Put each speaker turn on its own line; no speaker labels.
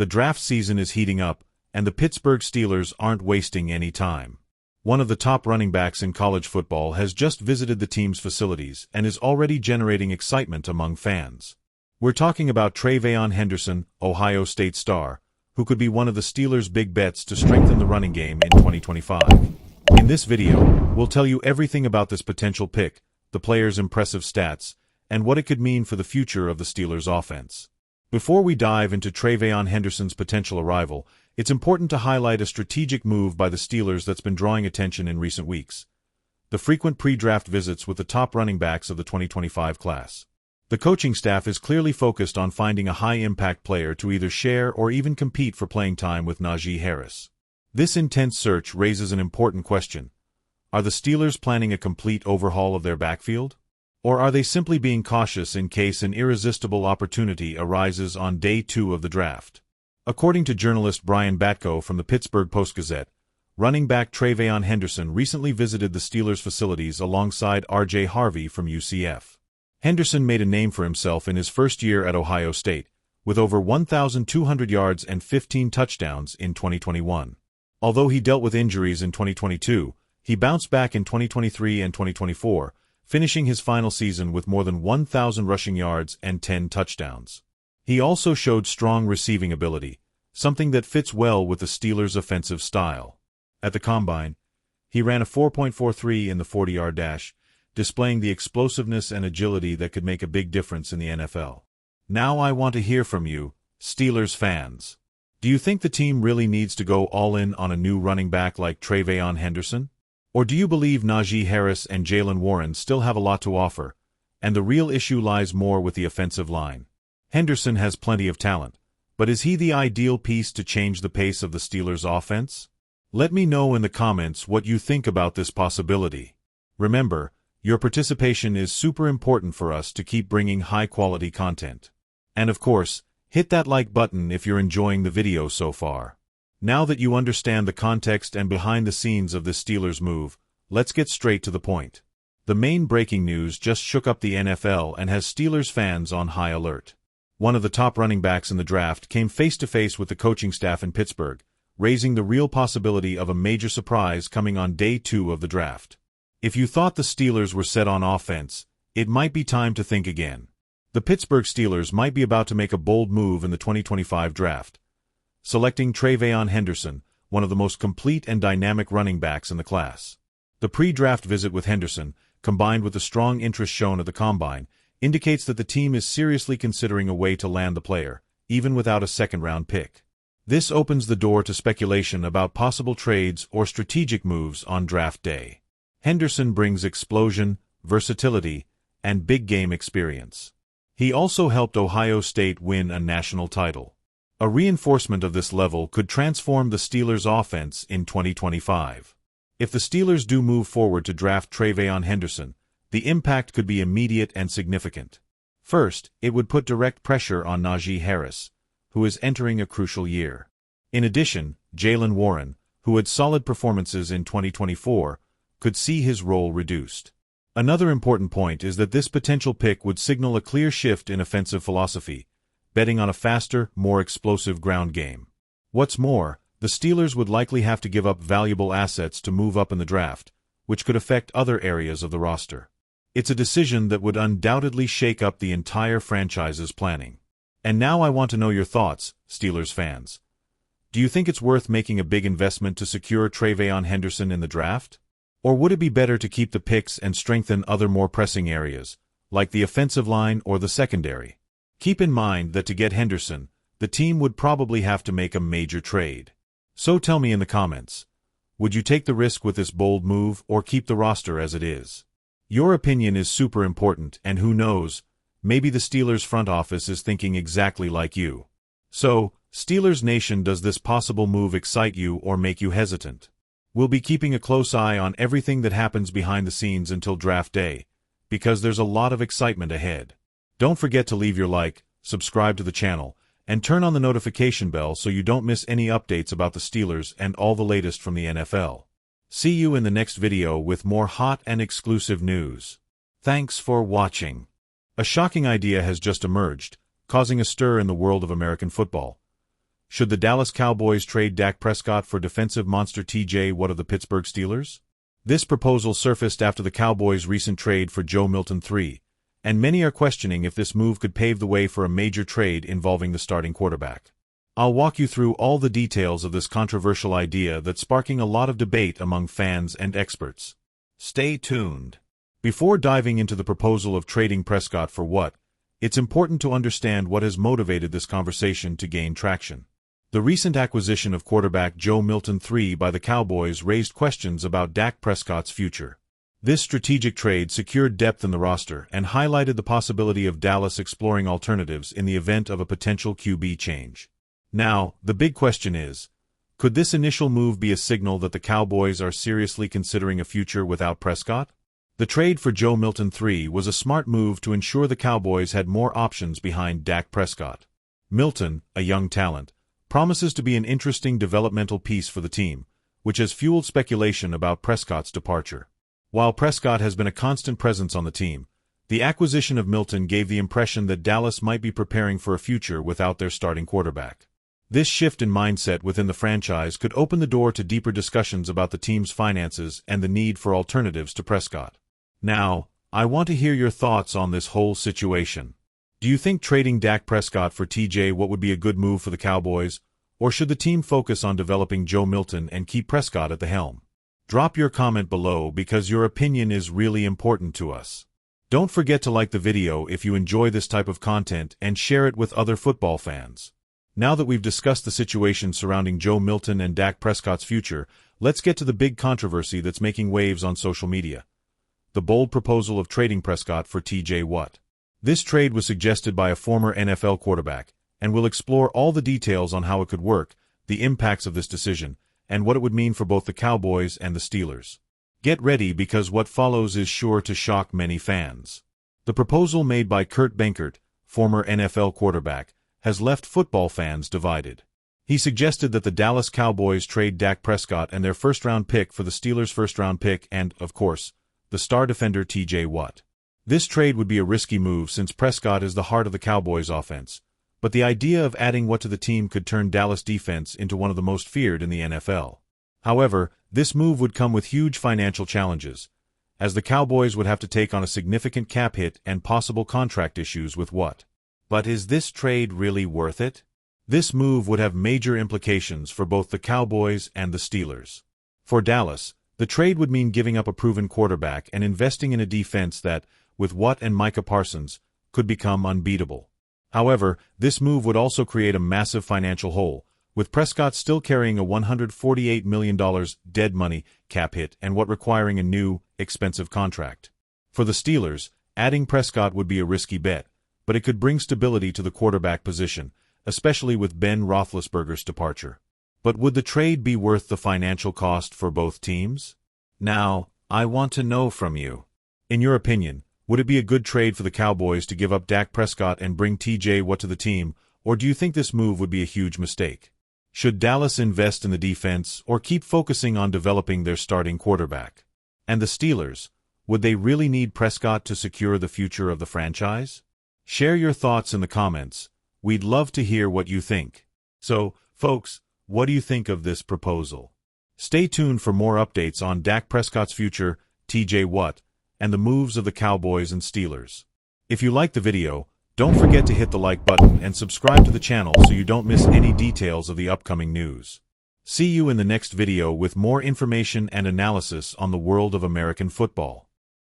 The draft season is heating up, and the Pittsburgh Steelers aren't wasting any time. One of the top running backs in college football has just visited the team's facilities and is already generating excitement among fans. We're talking about TreVeyon Henderson, Ohio State star, who could be one of the Steelers' big bets to strengthen the running game in 2025. In this video, we'll tell you everything about this potential pick, the player's impressive stats, and what it could mean for the future of the Steelers' offense. Before we dive into TreVeyon Henderson's potential arrival, it's important to highlight a strategic move by the Steelers that's been drawing attention in recent weeks: the frequent pre-draft visits with the top running backs of the 2025 class. The coaching staff is clearly focused on finding a high-impact player to either share or even compete for playing time with Najee Harris. This intense search raises an important question. Are the Steelers planning a complete overhaul of their backfield? Or are they simply being cautious in case an irresistible opportunity arises on day 2 of the draft? According to journalist Brian Batko from the Pittsburgh Post-Gazette, running back TreVeyon Henderson recently visited the Steelers' facilities alongside R.J. Harvey from UCF. Henderson made a name for himself in his first year at Ohio State, with over 1,200 yards and 15 touchdowns in 2021. Although he dealt with injuries in 2022, he bounced back in 2023 and 2024, finishing his final season with more than 1,000 rushing yards and 10 touchdowns. He also showed strong receiving ability, something that fits well with the Steelers' offensive style. At the Combine, he ran a 4.43 in the 40-yard dash, displaying the explosiveness and agility that could make a big difference in the NFL. Now I want to hear from you, Steelers fans. Do you think the team really needs to go all in on a new running back like TreVeyon Henderson? Or do you believe Najee Harris and Jaylen Warren still have a lot to offer, and the real issue lies more with the offensive line? Henderson has plenty of talent, but is he the ideal piece to change the pace of the Steelers' offense? Let me know in the comments what you think about this possibility. Remember, your participation is super important for us to keep bringing high-quality content. And of course, hit that like button if you're enjoying the video so far. Now that you understand the context and behind the scenes of this Steelers move, let's get straight to the point. The main breaking news just shook up the NFL and has Steelers fans on high alert. One of the top running backs in the draft came face-to-face with the coaching staff in Pittsburgh, raising the real possibility of a major surprise coming on day 2 of the draft. If you thought the Steelers were set on offense, it might be time to think again. The Pittsburgh Steelers might be about to make a bold move in the 2025 draft, selecting TreVeyon Henderson, one of the most complete and dynamic running backs in the class. The pre-draft visit with Henderson, combined with the strong interest shown at the Combine, indicates that the team is seriously considering a way to land the player, even without a second-round pick. This opens the door to speculation about possible trades or strategic moves on draft day. Henderson brings explosion, versatility, and big-game experience. He also helped Ohio State win a national title. A reinforcement of this level could transform the Steelers' offense in 2025. If the Steelers do move forward to draft TreVeyon Henderson, the impact could be immediate and significant. First, it would put direct pressure on Najee Harris, who is entering a crucial year. In addition, Jaylen Warren, who had solid performances in 2024, could see his role reduced. Another important point is that this potential pick would signal a clear shift in offensive philosophy, betting on a faster, more explosive ground game. What's more, the Steelers would likely have to give up valuable assets to move up in the draft, which could affect other areas of the roster. It's a decision that would undoubtedly shake up the entire franchise's planning. And now I want to know your thoughts, Steelers fans. Do you think it's worth making a big investment to secure TreVeyon Henderson in the draft? Or would it be better to keep the picks and strengthen other more pressing areas, like the offensive line or the secondary? Keep in mind that to get Henderson, the team would probably have to make a major trade. So tell me in the comments, would you take the risk with this bold move or keep the roster as it is? Your opinion is super important, and who knows, maybe the Steelers front office is thinking exactly like you. So, Steelers Nation, does this possible move excite you or make you hesitant? We'll be keeping a close eye on everything that happens behind the scenes until draft day, because there's a lot of excitement ahead. Don't forget to leave your like, subscribe to the channel, and turn on the notification bell so you don't miss any updates about the Steelers and all the latest from the NFL. See you in the next video with more hot and exclusive news. Thanks for watching. A shocking idea has just emerged, causing a stir in the world of American football. Should the Dallas Cowboys trade Dak Prescott for defensive monster TJ Watt of the Pittsburgh Steelers? This proposal surfaced after the Cowboys' recent trade for Joe Milton III, and many are questioning if this move could pave the way for a major trade involving the starting quarterback. I'll walk you through all the details of this controversial idea that's sparking a lot of debate among fans and experts. Stay tuned. Before diving into the proposal of trading Prescott for Watt, it's important to understand what has motivated this conversation to gain traction. The recent acquisition of quarterback Joe Milton III by the Cowboys raised questions about Dak Prescott's future. This strategic trade secured depth in the roster and highlighted the possibility of Dallas exploring alternatives in the event of a potential QB change. Now, the big question is, could this initial move be a signal that the Cowboys are seriously considering a future without Prescott? The trade for Joe Milton III was a smart move to ensure the Cowboys had more options behind Dak Prescott. Milton, a young talent, promises to be an interesting developmental piece for the team, which has fueled speculation about Prescott's departure. While Prescott has been a constant presence on the team, the acquisition of Milton gave the impression that Dallas might be preparing for a future without their starting quarterback. This shift in mindset within the franchise could open the door to deeper discussions about the team's finances and the need for alternatives to Prescott. Now, I want to hear your thoughts on this whole situation. Do you think trading Dak Prescott for TJ Watt would be a good move for the Cowboys, or should the team focus on developing Joe Milton and keep Prescott at the helm? Drop your comment below because your opinion is really important to us. Don't forget to like the video if you enjoy this type of content and share it with other football fans. Now that we've discussed the situation surrounding Joe Milton and Dak Prescott's future, let's get to the big controversy that's making waves on social media. The bold proposal of trading Prescott for TJ Watt. This trade was suggested by a former NFL quarterback, and we'll explore all the details on how it could work, the impacts of this decision, and what it would mean for both the Cowboys and the Steelers. Get ready because what follows is sure to shock many fans. The proposal made by Kurt Benkert, former NFL quarterback, has left football fans divided. He suggested that the Dallas Cowboys trade Dak Prescott and their first-round pick for the Steelers' first-round pick and, of course, the star defender TJ Watt. This trade would be a risky move since Prescott is the heart of the Cowboys' offense, but the idea of adding Watt to the team could turn Dallas' defense into one of the most feared in the NFL. However, this move would come with huge financial challenges, as the Cowboys would have to take on a significant cap hit and possible contract issues with Watt. But is this trade really worth it? This move would have major implications for both the Cowboys and the Steelers. For Dallas, the trade would mean giving up a proven quarterback and investing in a defense that, with Watt and Micah Parsons, could become unbeatable. However, this move would also create a massive financial hole, with Prescott still carrying a $148 million dead money cap hit and Watt requiring a new, expensive contract. For the Steelers, adding Prescott would be a risky bet, but it could bring stability to the quarterback position, especially with Ben Roethlisberger's departure. But would the trade be worth the financial cost for both teams? Now, I want to know from you. In your opinion, would it be a good trade for the Cowboys to give up Dak Prescott and bring TJ Watt to the team, or do you think this move would be a huge mistake? Should Dallas invest in the defense or keep focusing on developing their starting quarterback? And the Steelers, would they really need Prescott to secure the future of the franchise? Share your thoughts in the comments. We'd love to hear what you think. So, folks, what do you think of this proposal? Stay tuned for more updates on Dak Prescott's future, TJ Watt, and the moves of the Cowboys and Steelers. If you liked the video, don't forget to hit the like button and subscribe to the channel so you don't miss any details of the upcoming news. See you in the next video with more information and analysis on the world of American football.